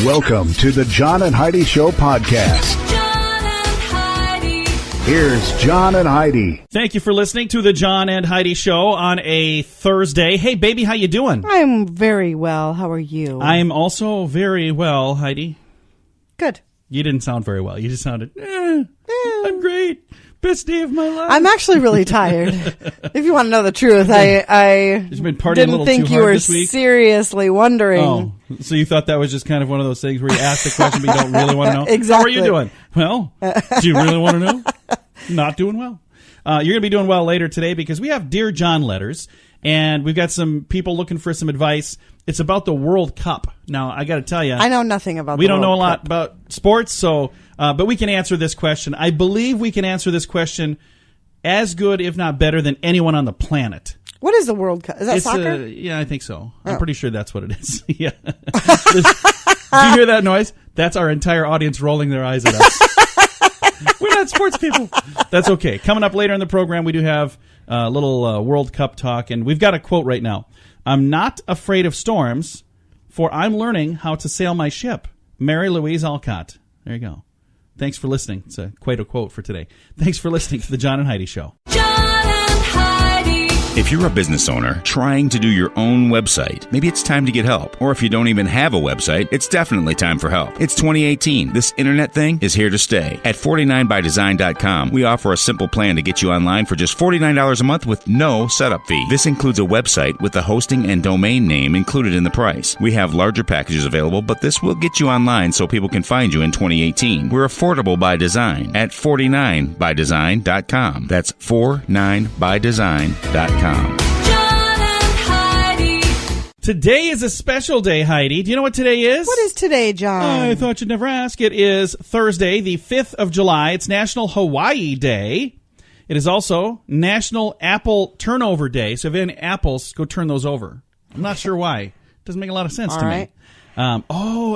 Welcome to the John and Heidi Show podcast. John and Heidi. Here's John and Heidi. Thank you for listening to the John and Heidi Show on a Thursday. Hey, baby, how you doing? I'm very well. How are you? I'm also very well, Heidi. Good. You didn't sound very well. You just sounded, I'm great. Best day of my life. I'm actually really tired. If you want to know the truth, I Just been partying a didn't little think too you hard were this week. seriously wondering. Oh, so you thought that was just kind of one of those things where you ask the question but you don't really want to know? Exactly. How are you doing? Well, do you really want to know? Not doing well. You're going to be doing well later today because we have Dear John Letters, and we've got some people looking for some advice. It's about the World Cup. Now, I got to tell you, I know nothing about. we don't know a World lot Cup. about sports, so but we can answer this question. I believe we can answer this question as good, if not better, than anyone on the planet. What is the World Cup? Is that It's soccer? yeah, I think so. I'm pretty sure that's what it is. Yeah. Did you hear that noise? That's our entire audience rolling their eyes at us. We're not sports people. That's okay. Coming up later in the program, we do have a little World Cup talk, and we've got a quote right now. I'm not afraid of storms, for I'm learning how to sail my ship. Mary Louise Alcott. There you go. Thanks for listening. It's quite a quote for today. Thanks for listening to the John and Heidi Show. John and Heidi. If you're a business owner trying to do your own website, maybe it's time to get help. Or if you don't even have a website, it's definitely time for help. It's 2018. This internet thing is here to stay. At 49bydesign.com, we offer a simple plan to get you online for just $49 a month with no setup fee. This includes a website with the hosting and domain name included in the price. We have larger packages available, but this will get you online so people can find you in 2018. We're affordable by design at 49bydesign.com. That's 49bydesign.com. John and Heidi. Today is a special day, Heidi. Do you know what today is? What is today, John? I thought you'd never ask. It is Thursday, the 5th of July. It's National Hawaii Day. It is also National Apple Turnover Day. So if you have any apples, go turn those over. I'm not sure why. Doesn't make a lot of sense All to right. me.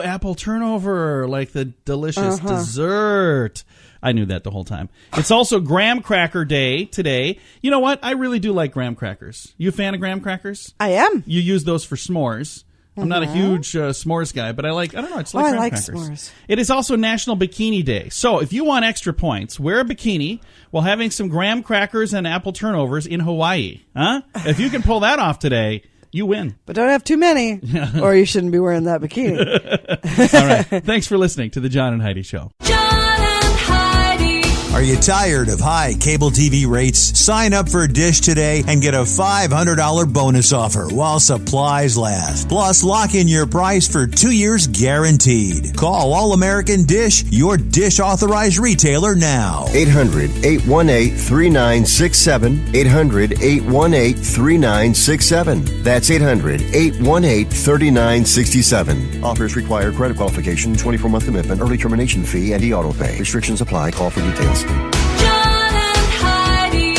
Apple turnover, like the delicious dessert. I knew that the whole time. It's also Graham Cracker Day today. You know what? I really do like graham crackers. You a fan of graham crackers? I am. You use those for s'mores. I'm not a huge s'mores guy, but I don't know, it's like I graham like crackers. s'mores. It is also National Bikini Day. So if you want extra points, wear a bikini while having some graham crackers and apple turnovers in Hawaii. Huh? If you can pull that off today, you win. But don't have too many, or you shouldn't be wearing that bikini. All right. Thanks for listening to the John and Heidi Show. John and Heidi. Are you tired of high cable TV rates? Sign up for Dish today and get a $500 bonus offer while supplies last. Plus, lock in your price for 2 years guaranteed. Call All American Dish, your Dish authorized retailer now. 800-818-3967. 800-818-3967. That's 800-818-3967. Offers require credit qualification, 24-month commitment, early termination fee, and e-auto pay. Restrictions apply. Call for details. John and Heidi.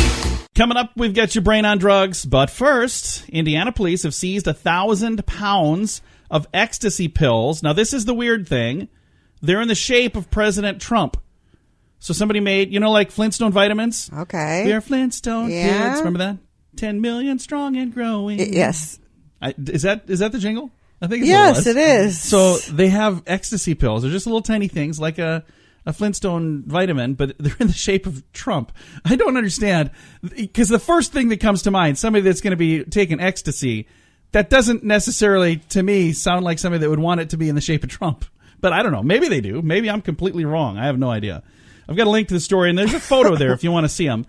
Coming up, we've got your brain on drugs. But first, Indiana police have seized 1,000 pounds of Ecstasy Pills. Now, this is the weird thing. They're in the shape of President Trump. So somebody made, like Flintstone vitamins? Okay. We are Flintstone Yeah. kids. Remember that? 10 million strong and growing. Yes. Is that the jingle? I think it's Yes, it is. So they have Ecstasy Pills. They're just little tiny things like a Flintstone vitamin, but they're in the shape of Trump. I don't understand, because the first thing that comes to mind, somebody that's going to be taking ecstasy, that doesn't necessarily, to me, sound like somebody that would want it to be in the shape of Trump. But I don't know. Maybe they do. Maybe I'm completely wrong. I have no idea. I've got a link to the story, and there's a photo there if you want to see them.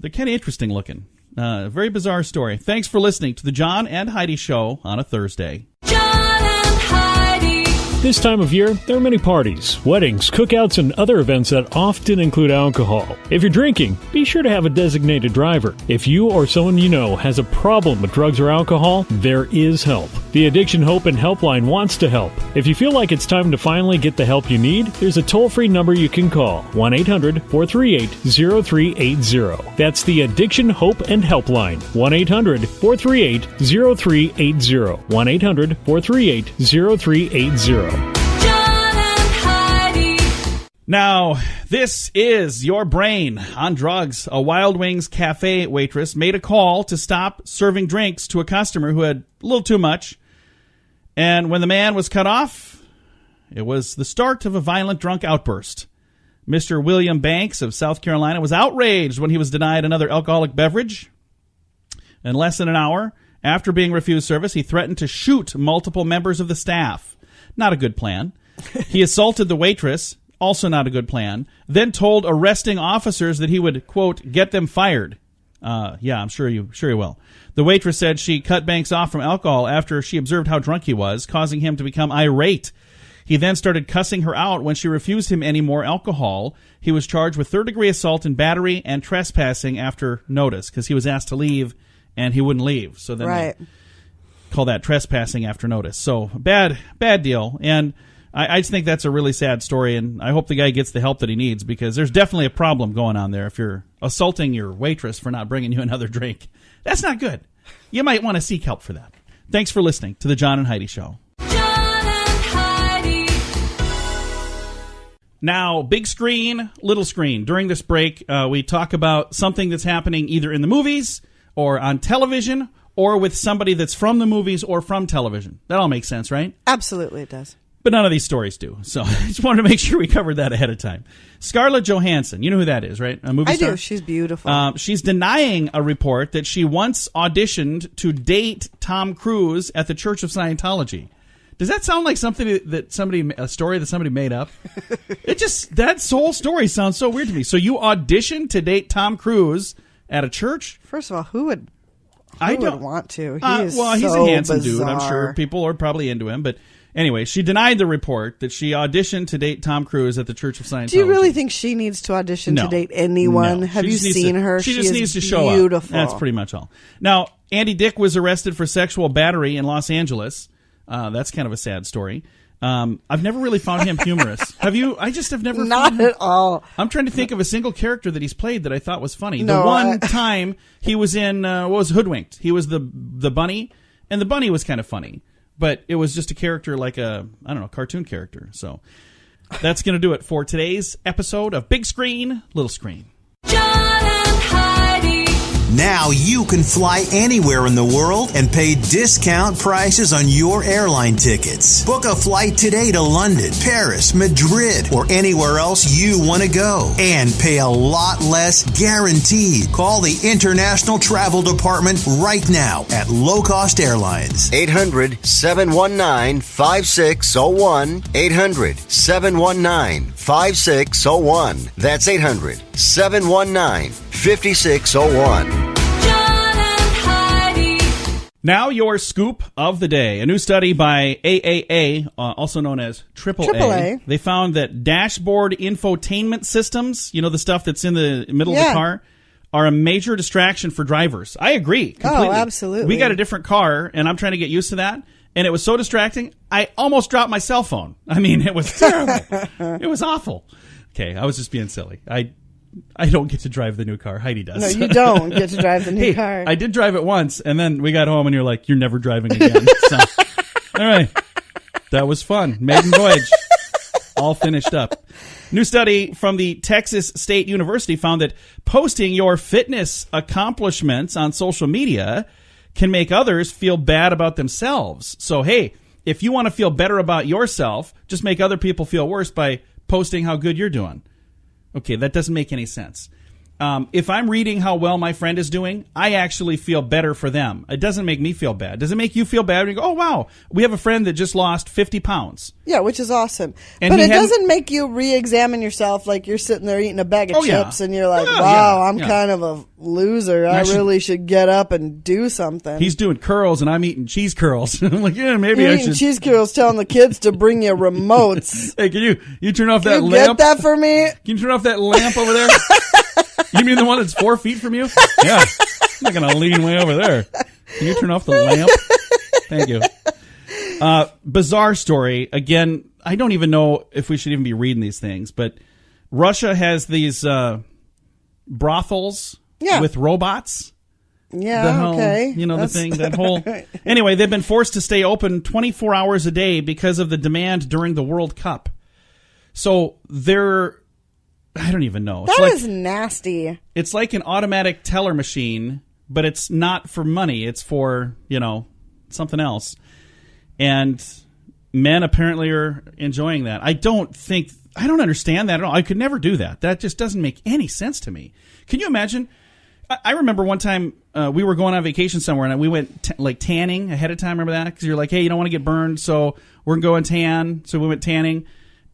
They're kind of interesting looking. Very bizarre story. Thanks for listening to the John and Heidi Show on a Thursday. John and Heidi. This time of year, there are many parties, weddings, cookouts, and other events that often include alcohol. If you're drinking, be sure to have a designated driver. If you or someone you know has a problem with drugs or alcohol, there is help. The Addiction Hope and Helpline wants to help. If you feel like it's time to finally get the help you need, there's a toll-free number you can call, 1-800-438-0380. That's the Addiction Hope and Helpline, 1-800-438-0380, 1-800-438-0380. Now, this is your brain on drugs. A Wild Wings cafe waitress made a call to stop serving drinks to a customer who had a little too much. And when the man was cut off, It was the start of a violent drunk outburst. Mr. William Banks of South Carolina was outraged when he was denied another alcoholic beverage. In less than an hour after being refused service, he threatened to shoot multiple members of the staff. Not a good plan. He assaulted the waitress. Also not a good plan. Then told arresting officers that he would, quote, get them fired. Yeah, I'm sure you will. The waitress said she cut Banks off from alcohol after she observed how drunk he was, causing him to become irate. He then started cussing her out when she refused him any more alcohol. He was charged with third-degree assault and battery and trespassing after notice because he was asked to leave and he wouldn't leave. So then they call that trespassing after notice. So bad deal. And I just think that's a really sad story, and I hope the guy gets the help that he needs because there's definitely a problem going on there if you're assaulting your waitress for not bringing you another drink. That's not good. You might want to seek help for that. Thanks for listening to The John and Heidi Show. John and Heidi. Now, big screen, little screen. During this break, we talk about something that's happening either in the movies or on television or with somebody that's from the movies or from television. That all makes sense, right? Absolutely, it does. But none of these stories do. So I just wanted to make sure we covered that ahead of time. Scarlett Johansson, you know who that is, right? A movie star? I do. She's beautiful. She's denying a report that she once auditioned to date Tom Cruise at the Church of Scientology. Does that sound like something a story that somebody made up? That whole story sounds so weird to me. So you auditioned to date Tom Cruise at a church? First of all, who would want to? He's a handsome dude. I'm sure people are probably into him, but anyway, she denied the report that she auditioned to date Tom Cruise at the Church of Scientology. Do you really think she needs to audition to date anyone? No. Have you seen her? She just needs to show up. Beautiful. That's pretty much all. Now, Andy Dick was arrested for sexual battery in Los Angeles. That's kind of a sad story. I've never really found him humorous. Have you? I just have never. Not at all. I'm trying to think of a single character that he's played that I thought was funny. The one time he was in what was Hoodwinked. He was the bunny, and the bunny was kind of funny. But it was just a character like a cartoon character. So that's going to do it for today's episode of Big Screen, Little Screen. John and Heidi. Now you can fly anywhere in the world and pay discount prices on your airline tickets. Book a flight today to London, Paris, Madrid, or anywhere else you want to go. And pay a lot less guaranteed. Call the International Travel Department right now at Low Cost Airlines. 800-719-5601. 800-719-5601. That's 800-719-5601. Now your scoop of the day. A new study by AAA, also known as AAA. They found that dashboard infotainment systems, the stuff that's in the middle of the car, are a major distraction for drivers. I agree completely. Oh, absolutely. We got a different car, and I'm trying to get used to that. And it was so distracting, I almost dropped my cell phone. I mean, it was terrible. It was awful. Okay, I was just being silly. I don't get to drive the new car. Heidi does. No, you don't get to drive the new car. I did drive it once, and then we got home, and you're like, you're never driving again. So, all right. That was fun. Maiden voyage. All finished up. New study from the Texas State University found that posting your fitness accomplishments on social media can make others feel bad about themselves. So, hey, if you want to feel better about yourself, just make other people feel worse by posting how good you're doing. Okay, that doesn't make any sense. If I'm reading how well my friend is doing, I actually feel better for them. It doesn't make me feel bad. Does it make you feel bad when you go, oh, wow, we have a friend that just lost 50 pounds? Yeah, which is awesome. But it doesn't make you re-examine yourself like you're sitting there eating a bag of chips and you're like, wow, I'm kind of a loser. I really should get up and do something. He's doing curls and I'm eating cheese curls. I'm like, yeah, maybe you're I eating should. Cheese curls telling the kids to bring you remotes. Hey, can you turn off that lamp? lamp? Get that for me? Can you turn off that lamp over there? You mean the one that's 4 feet from you? Yeah. I'm not going to lean way over there. Can you turn off the lamp? Thank you. Bizarre story. Again, I don't even know if we should even be reading these things, but Russia has these brothels with robots. Yeah, okay. The thing, that whole... Anyway, they've been forced to stay open 24 hours a day because of the demand during the World Cup. So they're... I don't even know. That is nasty. It's like an automatic teller machine, but it's not for money. It's for, something else. And men apparently are enjoying that. I don't understand that at all. I could never do that. That just doesn't make any sense to me. Can you imagine? I remember one time we were going on vacation somewhere, and we went tanning ahead of time. Remember that? Because you're like, hey, you don't want to get burned, so we're going to go and tan. So we went tanning.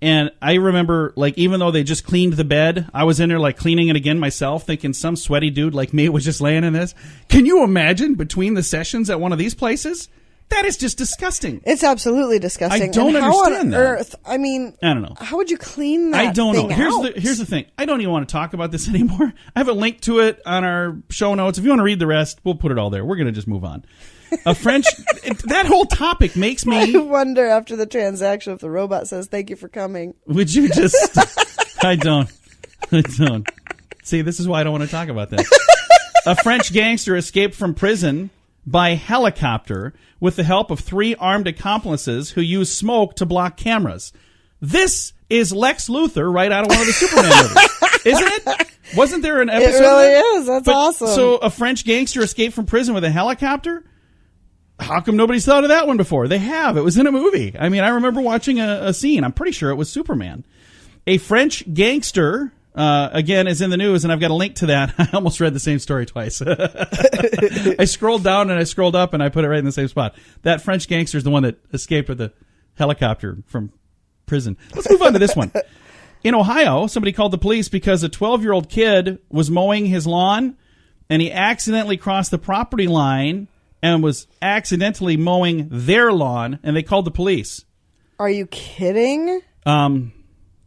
And I remember, like, even though they just cleaned the bed, I was in there, like, cleaning it again myself, thinking some sweaty dude like me was just laying in this. Can you imagine between the sessions at one of these places? That is just disgusking. It's absolutely disgusting. I don't understand that. How on earth? I mean, I don't know. How would you clean that? I don't know. Thing Here's the thing. I don't even want to talk about this anymore. I have a link to it on our show notes. If you want to read the rest, we'll put it all there. We're going to just move on. That whole topic makes me... I wonder after the transaction if the robot says, thank you for coming. Would you just... I don't. See, this is why I don't want to talk about that. A French gangster escaped from prison by helicopter with the help of 3 armed accomplices who used smoke to block cameras. This is Lex Luthor right out of one of the Superman movies. Isn't it? Wasn't there an episode? It really is. That's awesome. So a French gangster escaped from prison with a helicopter? How come nobody's thought of that one before? They have. It was in a movie. I mean, I remember watching a scene. I'm pretty sure it was Superman. A French gangster, again, is in the news, and I've got a link to that. I almost read the same story twice. I scrolled down and I scrolled up, and I put it right in the same spot. That French gangster is the one that escaped with a helicopter from prison. Let's move on to this one. In Ohio, somebody called the police because a 12-year-old kid was mowing his lawn, and he accidentally crossed the property line and was accidentally mowing their lawn, and they called the police. Are you kidding?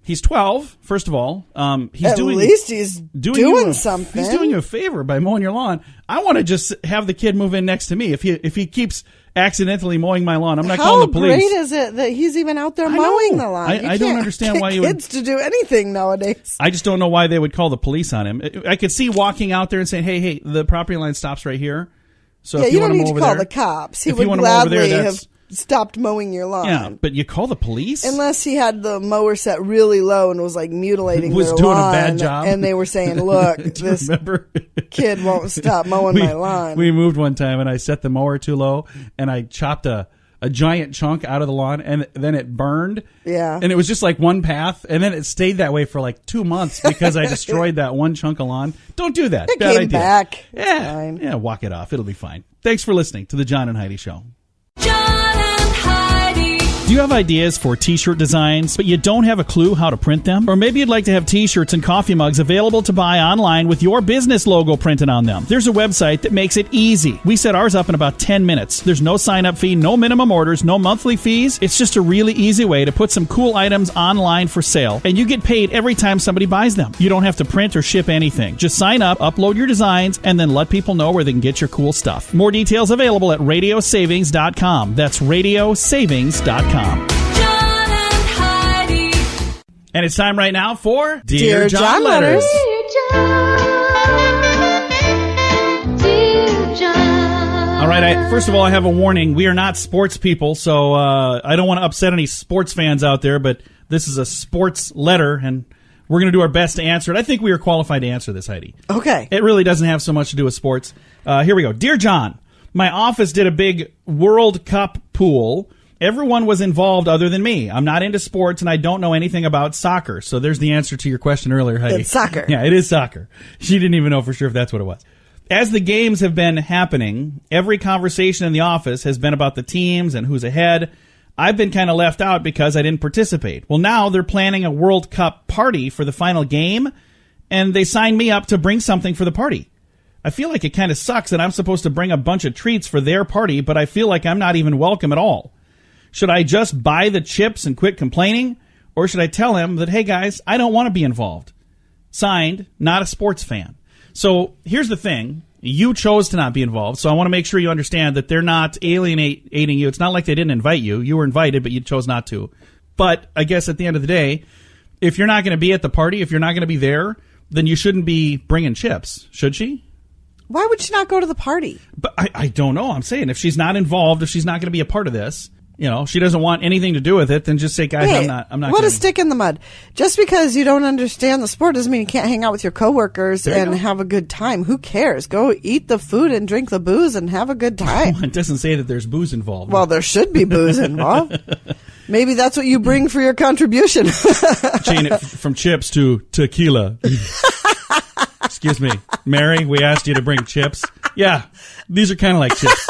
He's 12, first of all. He's At least he's doing something. He's doing you a favor by mowing your lawn. I want to just have the kid move in next to me. If he keeps accidentally mowing my lawn, I'm not calling the police. How great is it that he's even out there mowing the lawn? I don't understand why you would... kids to do anything nowadays. I just don't know why they would call the police on him. I could see walking out there and saying, hey, the property line stops right here. So yeah, if you want don't to need to call the cops. He would gladly have stopped mowing your lawn. Yeah, but you call the police? Unless he had the mower set really low and was like mutilating their lawn. Was doing a bad job. And they were saying, look, this kid won't stop mowing my lawn. We moved one time and I set the mower too low and I chopped a giant chunk out of the lawn and then it burned. Yeah. And it was just like one path and then it stayed that way for like 2 months because I destroyed that one chunk of lawn. Don't do that. It Bad came idea. back. Yeah, walk it off. It'll be fine. Thanks for listening to the John and Heidi Show. John and Heidi. Do you have ideas for t-shirt designs, but you don't have a clue how to print them? Or maybe you'd like to have t-shirts and coffee mugs available to buy online with your business logo printed on them. There's a website that makes it easy. We set ours up in about 10 minutes. There's no sign-up fee, no minimum orders, no monthly fees. It's just a really easy way to put some cool items online for sale, and you get paid every time somebody buys them. You don't have to print or ship anything. Just sign up, upload your designs, and then let people know where they can get your cool stuff. More details available at radiosavings.com. That's radiosavings.com. John and Heidi. And it's time right now for Dear John Letters. Dear John. All right, first of all, I have a warning. We are not sports people, so I don't want to upset any sports fans out there, but this is a sports letter, and we're going to do our best to answer it. I think we are qualified to answer this, Heidi. Okay. It really doesn't have so much to do with sports. Here we go. Dear John, my office did a big World Cup pool. Everyone was involved other than me. I'm not into sports, and I don't know anything about soccer. So there's the answer to your question earlier, Heidi. It's soccer. Yeah, it is soccer. She didn't even know for sure if that's what it was. As the games have been happening, every conversation in the office has been about the teams and who's ahead. I've been kind of left out because I didn't participate. Well, now they're planning a World Cup party for the final game, and they signed me up to bring something for the party. I feel like it kind of sucks that I'm supposed to bring a bunch of treats for their party, but I feel like I'm not even welcome at all. Should I just buy the chips and quit complaining? Or should I tell him that, hey, guys, I don't want to be involved? Signed, not a sports fan. So here's the thing. You chose to not be involved, so I want to make sure you understand that they're not alienating you. It's not like they didn't invite you. You were invited, but you chose not to. But I guess at the end of the day, if you're not going to be at the party, if you're not going to be there, then you shouldn't be bringing chips, should she? Why would she not go to the party? But I don't know. I'm saying if she's not involved, if she's not going to be a part of this, she doesn't want anything to do with it, then just say, guys, Hey, I'm not. What gonna... a stick in the mud. Just because you don't understand the sport doesn't mean you can't hang out with your coworkers and have a good time. Who cares? Go eat the food and drink the booze and have a good time. It doesn't say that there's booze involved. Well, there should be booze involved. Maybe that's what you bring for your contribution. Change it from chips to tequila. Excuse me, Mary, we asked you to bring chips. Yeah, these are kind of like chips.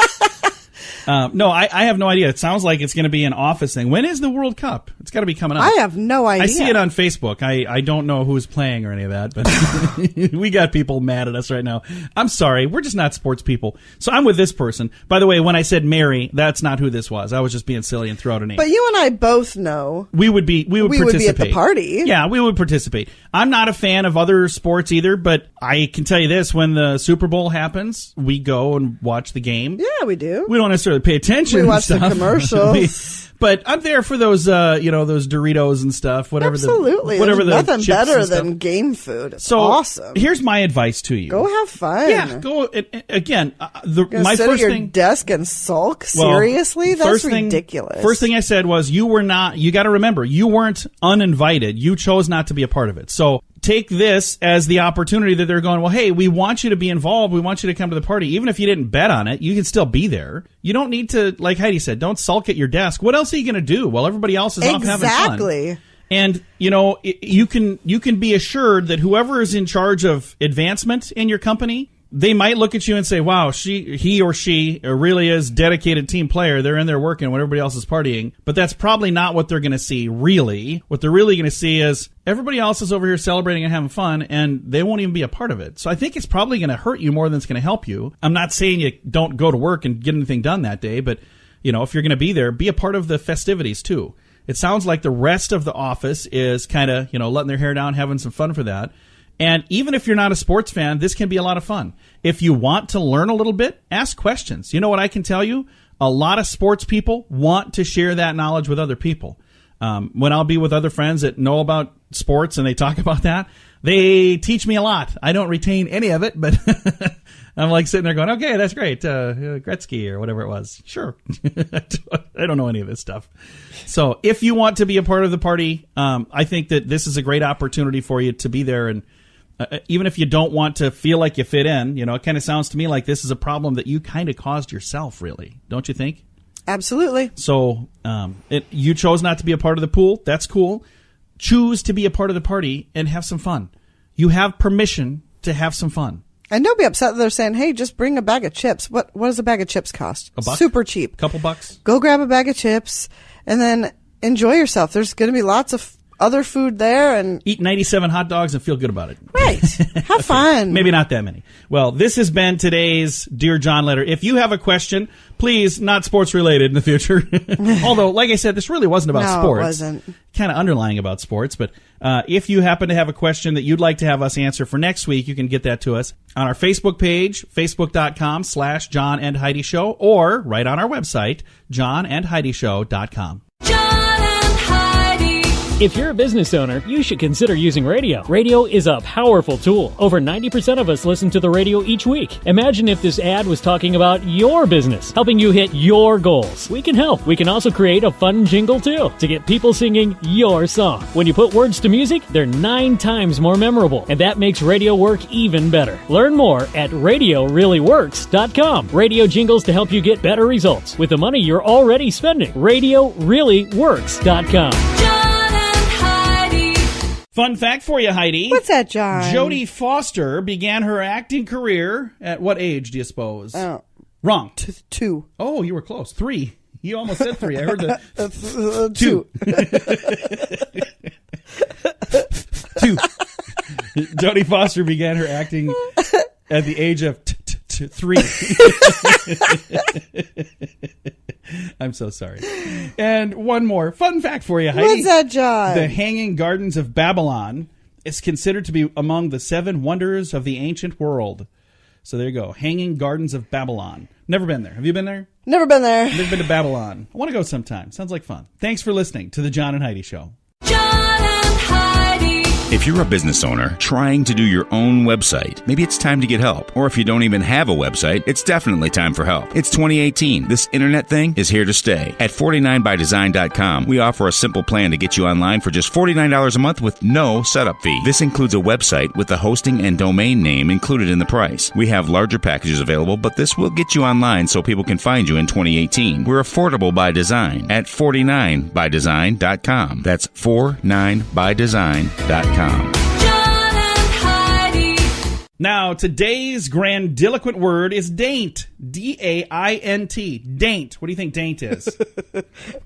No, I have no idea. It sounds like it's going to be an office thing. When is the World Cup? It's got to be coming up. I have no idea. I see it on Facebook. I don't know who's playing or any of that, but we got people mad at us right now. I'm sorry. We're just not sports people. So I'm with this person. By the way, when I said Mary, that's not who this was. I was just being silly and threw out a name. But you and I both know we would participate. Would be at the party. Yeah, we would participate. I'm not a fan of other sports either, but I can tell you this: when the Super Bowl happens, we go and watch the game. Yeah, we do. We don't necessarily pay attention. We watch and the stuff. commercials. But I'm there for those, those Doritos and stuff. Whatever. Absolutely. Whatever There's the nothing chips better and stuff. than game food. It's so awesome. Here's my advice to you. Go have fun. Yeah, go again. My sit first at your thing. desk and sulk. Well, Seriously, that's ridiculous. First thing I said was you were not. You got to remember, you weren't uninvited. You chose not to be a part of it. So take this as the opportunity that they're going, well, hey, we want you to be involved. We want you to come to the party. Even if you didn't bet on it, you can still be there. You don't need to, like Heidi said, don't sulk at your desk. What else are you going to do while everybody else is off having fun? Exactly. And, you can be assured that whoever is in charge of advancement in your company, they might look at you and say, wow, he or she really is dedicated team player. They're in there working when everybody else is partying. But that's probably not what they're going to see, really. What they're really going to see is everybody else is over here celebrating and having fun, and they won't even be a part of it. So I think it's probably going to hurt you more than it's going to help you. I'm not saying you don't go to work and get anything done that day, but, if you're going to be there, be a part of the festivities, too. It sounds like the rest of the office is kind of, letting their hair down, having some fun for that. And even if you're not a sports fan, this can be a lot of fun. If you want to learn a little bit, ask questions. You know what I can tell you? A lot of sports people want to share that knowledge with other people. When I'll be with other friends that know about sports and they talk about that, they teach me a lot. I don't retain any of it, but I'm like sitting there going, okay, that's great. Gretzky or whatever it was. Sure. I don't know any of this stuff. So if you want to be a part of the party, I think that this is a great opportunity for you to be there. And even if you don't want to feel like you fit in, it kind of sounds to me like this is a problem that you kind of caused yourself, really. Don't you think? Absolutely. So you chose not to be a part of the pool. That's cool. Choose to be a part of the party and have some fun. You have permission to have some fun. And don't be upset that they're saying, hey, just bring a bag of chips. What does a bag of chips cost? $1? Super cheap. Couple bucks. Go grab a bag of chips and then enjoy yourself. There's going to be lots of other food there. And eat 97 hot dogs and feel good about it. Right. Have fun. Maybe not that many. Well, this has been today's Dear John letter. If you have a question, please, not sports related in the future. Although, like I said, this really wasn't about sports. No, it wasn't. Kind of underlying about sports. But if you happen to have a question that you'd like to have us answer for next week, you can get that to us on our Facebook page, facebook.com/John and Heidi Show, or right on our website, johnandheidishow.com. If you're a business owner, you should consider using radio. Radio is a powerful tool. Over 90% of us listen to the radio each week. Imagine if this ad was talking about your business, helping you hit your goals. We can help. We can also create a fun jingle, too, to get people singing your song. When you put words to music, they're 9 times more memorable, and that makes radio work even better. Learn more at RadioReallyWorks.com. Radio jingles to help you get better results with the money you're already spending. RadioReallyWorks.com. Fun fact for you, Heidi. What's that, John? Jodie Foster began her acting career at what age, do you suppose? Wrong. 2. Oh, you were close. 3. You almost said 3. I heard the 2. 2. Jodie Foster began her acting at the age of 3. I'm so sorry. And one more fun fact for you, Heidi. What's that, John? The Hanging Gardens of Babylon is considered to be among the 7 wonders of the ancient world. So there you go. Hanging Gardens of Babylon. Never been there. Have you been there? Never been there. Never been to Babylon. I want to go sometime. Sounds like fun. Thanks for listening to the John and Heidi Show. John and Heidi. If If you're a business owner trying to do your own website, maybe it's time to get help. Or if you don't even have a website, it's definitely time for help. It's 2018. This internet thing is here to stay. At 49bydesign.com, we offer a simple plan to get you online for just $49 a month with no setup fee. This includes a website with the hosting and domain name included in the price. We have larger packages available, but this will get you online so people can find you in 2018. We're affordable by design at 49bydesign.com. That's 49bydesign.com. John and Heidi. Now, today's grandiloquent word is daint. D-A-I-N-T. Daint. What do you think daint is?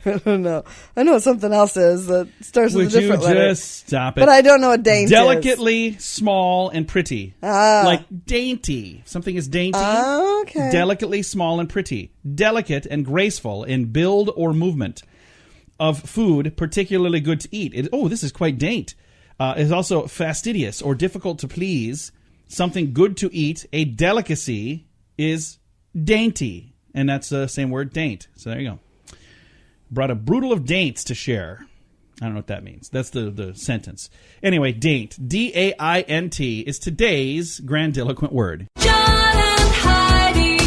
I don't know. I know what something else is that starts with a different letter. Would you just stop it? But I don't know what daint is. Delicately small and pretty. Like dainty. Something is dainty. Okay. Delicately small and pretty. Delicate and graceful in build or movement of food, particularly good to eat. This is quite daint. Is also fastidious or difficult to please. Something good to eat. A delicacy is dainty. And that's the same word, daint. So there you go. Brought a broodle of daints to share. I don't know what that means. That's the sentence. Anyway, daint. D-A-I-N-T is today's grandiloquent word. John and Heidi.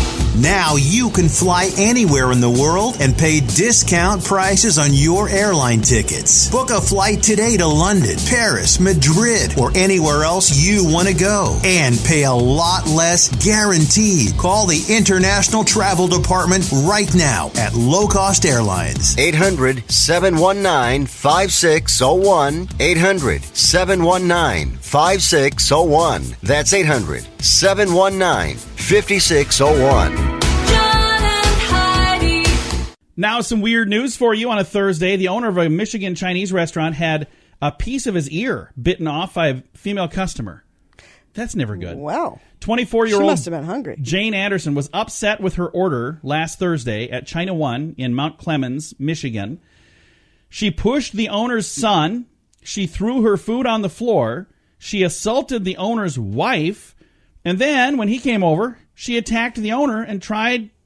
Now you can fly anywhere in the world and pay discount prices on your airline tickets. Book a flight today to London, Paris, Madrid, or anywhere else you want to go. And pay a lot less guaranteed. Call the International Travel Department right now at Low Cost Airlines. 800-719-5601. 800-719-5601. That's 800-719-5601. Now, some weird news for you on a Thursday. The owner of a Michigan Chinese restaurant had a piece of his ear bitten off by a female customer. That's never good. Wow. 24-year-old She must have been hungry. Jane Anderson was upset with her order last Thursday at China One in Mount Clemens, Michigan. She pushed the owner's son. She threw her food on the floor. She assaulted the owner's wife. And then, when he came over, she attacked the owner and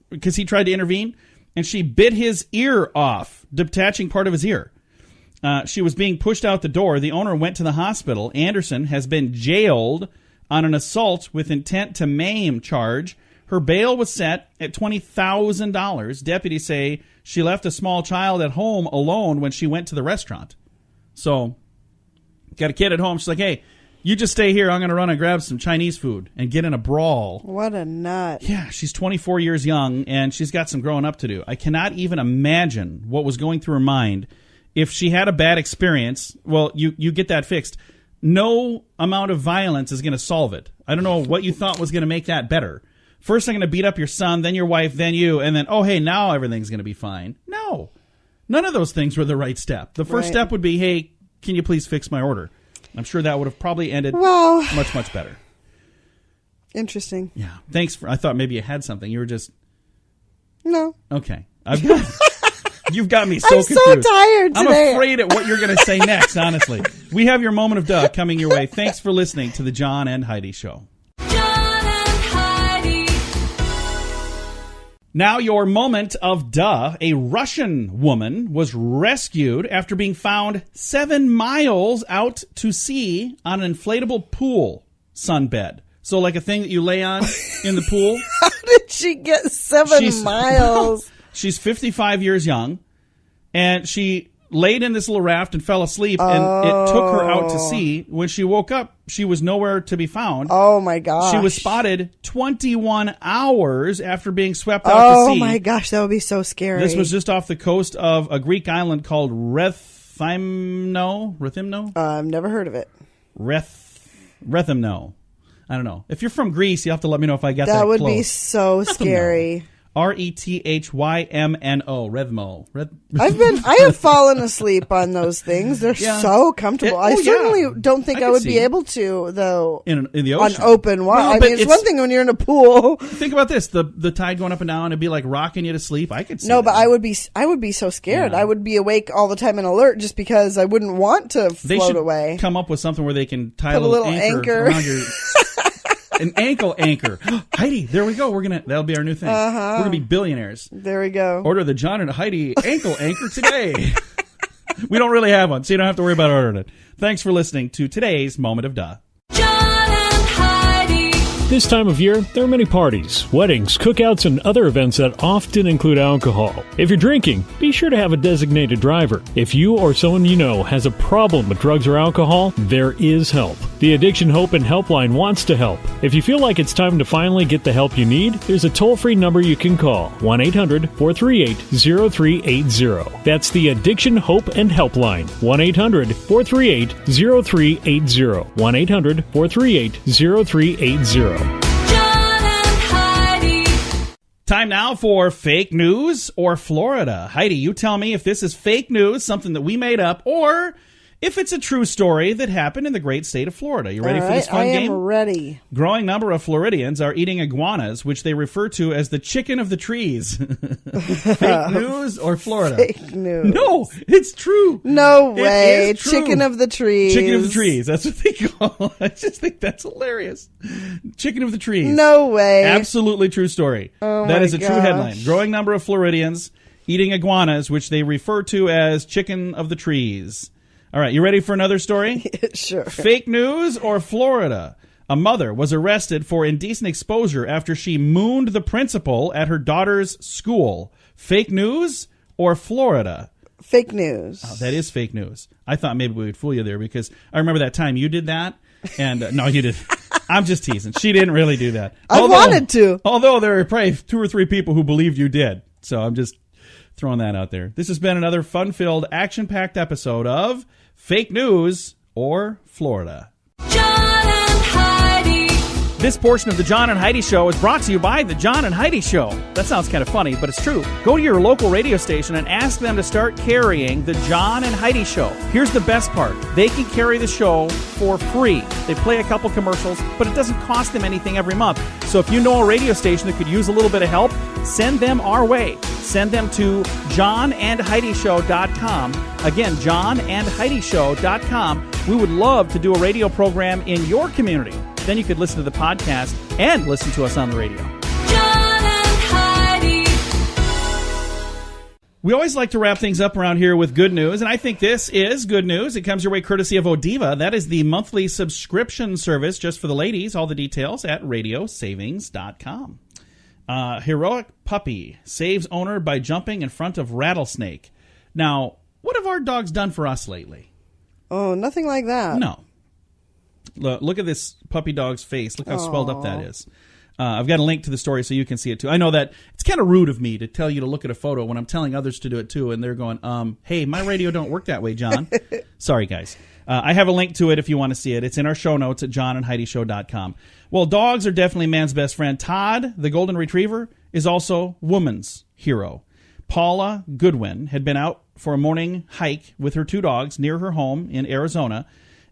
because he tried to intervene, and she bit his ear off, detaching part of his ear. She was being pushed out the door. The owner went to the hospital. Anderson has been jailed on an assault with intent to maim charge. Her bail was set at $20,000. Deputies say she left a small child at home alone when she went to the restaurant. So, got a kid at home. She's like, hey, you just stay here. I'm going to run and grab some Chinese food and get in a brawl. What a nut. Yeah, she's 24 years young, and she's got some growing up to do. I cannot even imagine what was going through her mind. If she had a bad experience, well, you get that fixed. No amount of violence is going to solve it. I don't know what you thought was going to make that better. First, I'm going to beat up your son, then your wife, then you, and then, oh, hey, now everything's going to be fine. No. None of those things were the right step. The first step would be, hey, can you please fix my order? I'm sure that would have probably ended much, much better. Interesting. Yeah. Thanks I thought maybe you had something. You were just... No. Okay. You've got me so confused. I'm so tired today. I'm afraid at what you're going to say next, honestly. We have your moment of duh coming your way. Thanks for listening to the John and Heidi Show. Now your moment of duh. A Russian woman was rescued after being found 7 miles out to sea on an inflatable pool sunbed. So like a thing that you lay on in the pool. How did she get 7 miles? She's 55 years young, and she laid in this little raft and fell asleep, and it took her out to sea. When she woke up, she was nowhere to be found. Oh, my gosh. She was spotted 21 hours after being swept out to sea. Oh, my gosh, that would be so scary. This was just off the coast of a Greek island called Rethymno? I've never heard of it. Rethymno. I don't know. If you're from Greece, you have to let me know if I got that close. That would be so scary. Rethymno. Rethmo. I have fallen asleep on those things. They're so comfortable. I certainly don't think I would be able to, though. In the ocean. On open water. I mean, it's one thing when you're in a pool. Think about this: the tide going up and down, it'd be like rocking you to sleep. I could see. No, but I would be so scared. Yeah. I would be awake all the time and alert, just because I wouldn't want to float away. They should come up with something where they can tie a little anchor around your. An ankle anchor. Heidi, there we go. That'll be our new thing. We're gonna be billionaires. There we go. Order the John and Heidi ankle anchor today. We don't really have one, so you don't have to worry about ordering it. Thanks for listening to today's Moment of Duh. John and Heidi. This time of year, there are many parties, weddings, cookouts, and other events that often include alcohol. If you're drinking, be sure to have a designated driver. If you or someone you know has a problem with drugs or alcohol, there is help. The Addiction Hope and Helpline wants to help. If you feel like it's time to finally get the help you need, there's a toll-free number you can call, 1-800-438-0380. That's the Addiction Hope and Helpline, 1-800-438-0380, 1-800-438-0380. John and Heidi. Time now for fake news or Florida. Heidi, you tell me if this is fake news, something that we made up, or if it's a true story that happened in the great state of Florida. You ready for this fun game? I am ready. Growing number of Floridians are eating iguanas, which they refer to as the chicken of the trees. Fake news or Florida? Fake news. No, it's true. No way. It is true. Chicken of the trees. Chicken of the trees. That's what they call it. I just think that's hilarious. Chicken of the trees. No way. Absolutely true story. Oh that my is a true gosh. headline. Growing number of Floridians eating iguanas, which they refer to as chicken of the trees. All right, you ready for another story? Sure. Fake news or Florida? A mother was arrested for indecent exposure after she mooned the principal at her daughter's school. Fake news or Florida? Fake news. Oh, that is fake news. I thought maybe we would fool you there because I remember that time you did that. And no, you didn't. I'm just teasing. She didn't really do that. I wanted to. Although there are probably 2 or 3 people who believed you did. So I'm just throwing that out there. This has been another fun-filled, action-packed episode of Fake News or Florida. John and Heidi. This portion of the John and Heidi Show is brought to you by the John and Heidi Show. That sounds kind of funny, but it's true. Go to your local radio station and ask them to start carrying the John and Heidi Show. Here's the best part. They can carry the show for free. They play a couple commercials, but it doesn't cost them anything every month. So if you know a radio station that could use a little bit of help, send them our way. Send them to johnandheidishow.com. Again, johnandheidishow.com. We would love to do a radio program in your community. Then you could listen to the podcast and listen to us on the radio. John and Heidi. We always like to wrap things up around here with good news, and I think this is good news. It comes your way courtesy of Odiva. That is the monthly subscription service just for the ladies. All the details at radiosavings.com. Heroic puppy saves owner by jumping in front of rattlesnake. Now, what have our dogs done for us lately? Oh, nothing like that. No. Look at this puppy dog's face. Look how swelled up that is. I've got a link to the story so you can see it too. I know that it's kind of rude of me to tell you to look at a photo when I'm telling others to do it too, and they're going, hey, my radio don't work that way, John. Sorry, guys. I have a link to it if you want to see it. It's in our show notes at johnandheidishow.com. Well, dogs are definitely man's best friend. Todd, the golden retriever, is also woman's hero. Paula Goodwin had been out for a morning hike with her 2 dogs near her home in Arizona,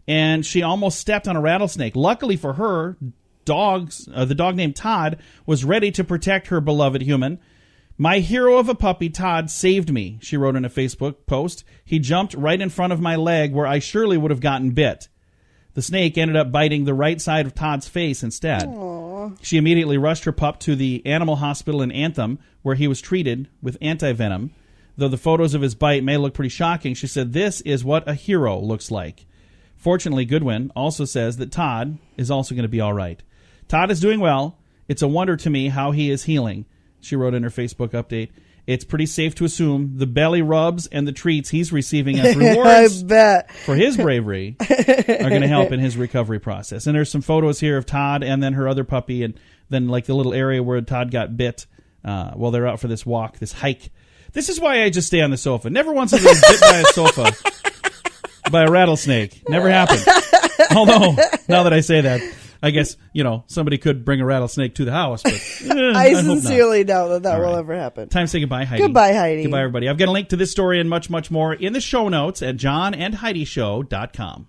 and she almost stepped on a rattlesnake. Luckily for her, the dog named Todd was ready to protect her beloved human. My hero of a puppy, Todd, saved me, she wrote in a Facebook post. He jumped right in front of my leg where I surely would have gotten bit. The snake ended up biting the right side of Todd's face instead. Aww. She immediately rushed her pup to the animal hospital in Anthem, where he was treated with antivenom. Though the photos of his bite may look pretty shocking, she said, this is what a hero looks like. Fortunately, Goodwin also says that Todd is also going to be all right. Todd is doing well. It's a wonder to me how he is healing, she wrote in her Facebook update. It's pretty safe to assume the belly rubs and the treats he's receiving as rewards for his bravery are going to help in his recovery process. And there's some photos here of Todd and then her other puppy and then like the little area where Todd got bit while they're out for this walk, this hike. This is why I just stay on the sofa. Never once have I been bit by a sofa by a rattlesnake. Never happened. Although, now that I say that, I guess, somebody could bring a rattlesnake to the house. But I sincerely doubt that will ever happen. Time to say goodbye, Heidi. Goodbye, Heidi. Goodbye, everybody. I've got a link to this story and much, much more in the show notes at johnandheidishow.com.